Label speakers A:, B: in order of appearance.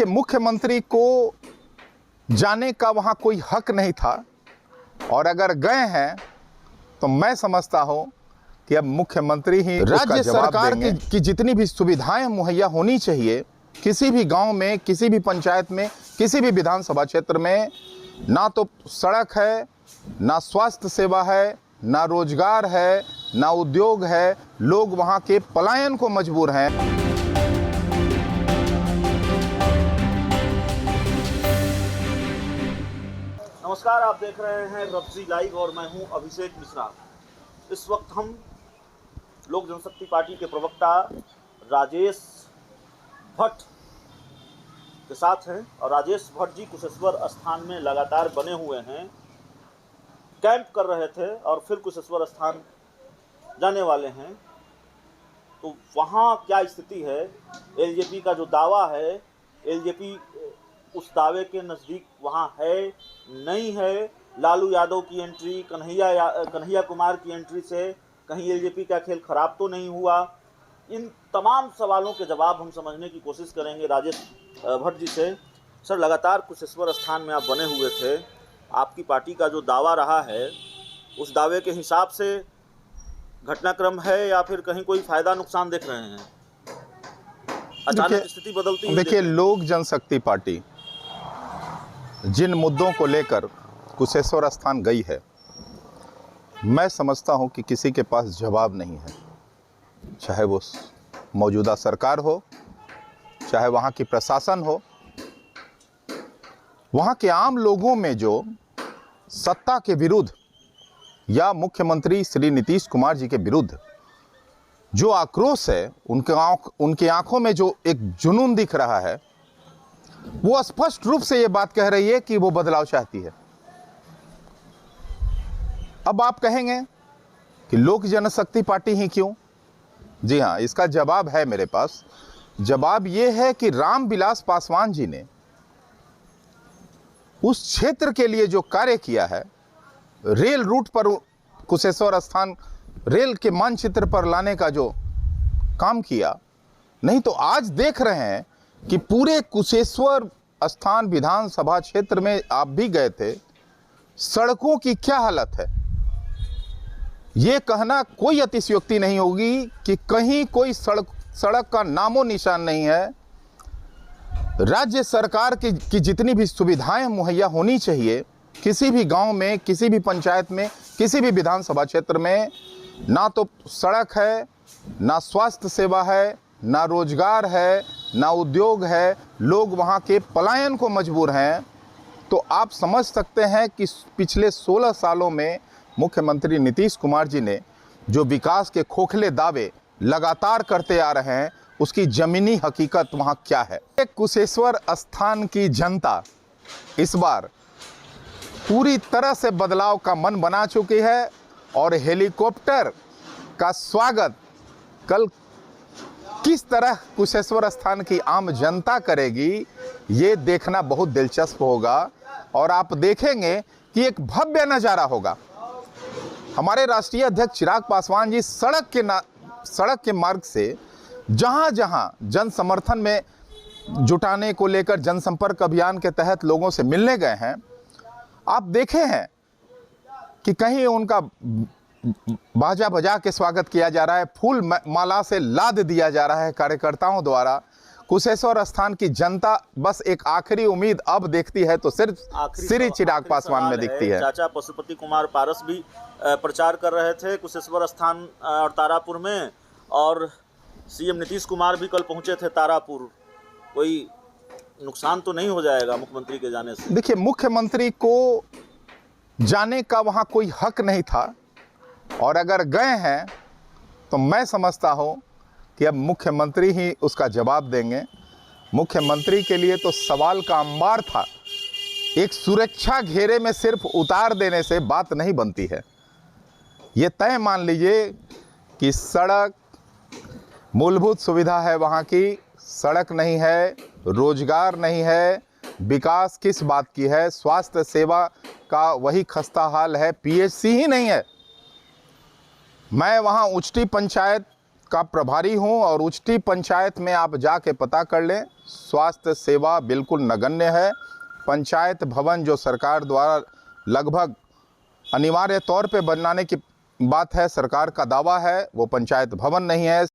A: देखिए, मुख्यमंत्री को जाने का वहाँ कोई हक नहीं था, और अगर गए हैं तो मैं समझता हूँ कि अब मुख्यमंत्री ही राज्य सरकार की जितनी भी सुविधाएं मुहैया होनी चाहिए किसी भी गांव में, किसी भी पंचायत में, किसी भी विधानसभा क्षेत्र में, ना तो सड़क है, ना स्वास्थ्य सेवा है, ना रोजगार है, ना उद्योग है। लोग वहां के पलायन को मजबूर हैं।
B: नमस्कार, आप देख रहे हैं रब्जी लाइव और मैं हूं अभिषेक मिश्रा। इस वक्त हम लोक जनशक्ति पार्टी के प्रवक्ता राजेश भट्ट के साथ हैं और राजेश भट्ट जी कुशेश्वर स्थान में लगातार बने हुए हैं। कैंप कर रहे थे और फिर कुशेश्वर स्थान जाने वाले हैं। तो वहाँ क्या स्थिति है, एलजेपी का जो दावा है, एलजेपी उस दावे के नज़दीक वहाँ है नहीं है? लालू यादव की एंट्री, कन्हैया कुमार की एंट्री से कहीं एलजेपी का खेल खराब तो नहीं हुआ? इन तमाम सवालों के जवाब हम समझने की कोशिश करेंगे राजेश भट्ट जी से। सर, लगातार कुशेश्वर स्थान में आप बने हुए थे, आपकी पार्टी का जो दावा रहा है उस दावे के हिसाब से घटनाक्रम है या फिर कहीं कोई फायदा नुकसान देख रहे हैं? अचानक स्थिति बदलती है।
A: देखिए, लोक जनशक्ति पार्टी जिन मुद्दों को लेकर कुशेश्वर स्थान गई है, मैं समझता हूं कि किसी के पास जवाब नहीं है। चाहे वो मौजूदा सरकार हो, चाहे वहां की प्रशासन हो, वहां के आम लोगों में जो सत्ता के विरुद्ध या मुख्यमंत्री श्री नीतीश कुमार जी के विरुद्ध जो आक्रोश है, उनके आंखों में जो एक जुनून दिख रहा है, वो स्पष्ट रूप से ये बात कह रही है कि वो बदलाव चाहती है। अब आप कहेंगे कि लोक जनशक्ति पार्टी ही क्यों? जी हाँ, इसका जवाब है मेरे पास। जवाब ये है कि रामविलास पासवान जी ने उस क्षेत्र के लिए जो कार्य किया है, रेल रूट पर कुशेश्वर स्थान रेल के मानचित्र पर लाने का जो काम किया, नहीं तो आज देख रहे हैं कि पूरे कुशेश्वर स्थान विधानसभा क्षेत्र में आप भी गए थे, सड़कों की क्या हालत है। ये कहना कोई अतिशयोक्ति नहीं होगी कि कहीं कोई सड़क का नामो निशान नहीं है। राज्य सरकार की जितनी भी सुविधाएं मुहैया होनी चाहिए किसी भी गांव में, किसी भी पंचायत में, किसी भी विधानसभा क्षेत्र में, ना तो सड़क है, ना स्वास्थ्य सेवा है, ना रोजगार है, ना उद्योग है। लोग वहाँ के पलायन को मजबूर हैं। तो आप समझ सकते हैं कि पिछले 16 सालों में मुख्यमंत्री नीतीश कुमार जी ने जो विकास के खोखले दावे लगातार करते आ रहे हैं, उसकी ज़मीनी हकीकत वहाँ क्या है। कुशेश्वर स्थान की जनता इस बार पूरी तरह से बदलाव का मन बना चुकी है और हेलीकॉप्टर का स्वागत कल किस तरह कुशेश्वर स्थान की आम जनता करेगी, ये देखना बहुत दिलचस्प होगा। और आप देखेंगे कि एक भव्य नज़ारा होगा। हमारे राष्ट्रीय अध्यक्ष चिराग पासवान जी सड़क के मार्ग से जहां जहां जन समर्थन में जुटाने को लेकर जनसंपर्क अभियान के तहत लोगों से मिलने गए हैं, आप देखे हैं कि कहीं उनका बाजा बजा के स्वागत किया जा रहा है, फूल माला से लाद दिया जा रहा है कार्यकर्ताओं द्वारा। कुशेश्वर स्थान की जनता बस एक आखिरी उम्मीद अब देखती है तो सिर्फ श्री चिराग पासवान में दिखती है।
B: चाचा पशुपति कुमार पारस भी प्रचार कर रहे थे कुशेश्वर स्थान और तारापुर में, और सीएम नीतीश कुमार भी कल पहुंचे थे तारापुर। कोई नुकसान तो नहीं हो जाएगा मुख्यमंत्री के जाने से?
A: देखिए, मुख्यमंत्री को जाने का वहाँ कोई हक नहीं था, और अगर गए हैं तो मैं समझता हूँ कि अब मुख्यमंत्री ही उसका जवाब देंगे। मुख्यमंत्री के लिए तो सवाल का अंबार था। एक सुरक्षा घेरे में सिर्फ उतार देने से बात नहीं बनती है। ये तय मान लीजिए कि सड़क मूलभूत सुविधा है, वहाँ की सड़क नहीं है, रोजगार नहीं है, विकास किस बात की है, स्वास्थ्य सेवा का वही खस्ता हाल है, पीएचसी ही नहीं है। मैं वहाँ उचटी पंचायत का प्रभारी हूं और उचटी पंचायत में आप जाके पता कर लें, स्वास्थ्य सेवा बिल्कुल नगण्य है। पंचायत भवन जो सरकार द्वारा लगभग अनिवार्य तौर पे बनाने की बात है, सरकार का दावा है, वो पंचायत भवन नहीं है।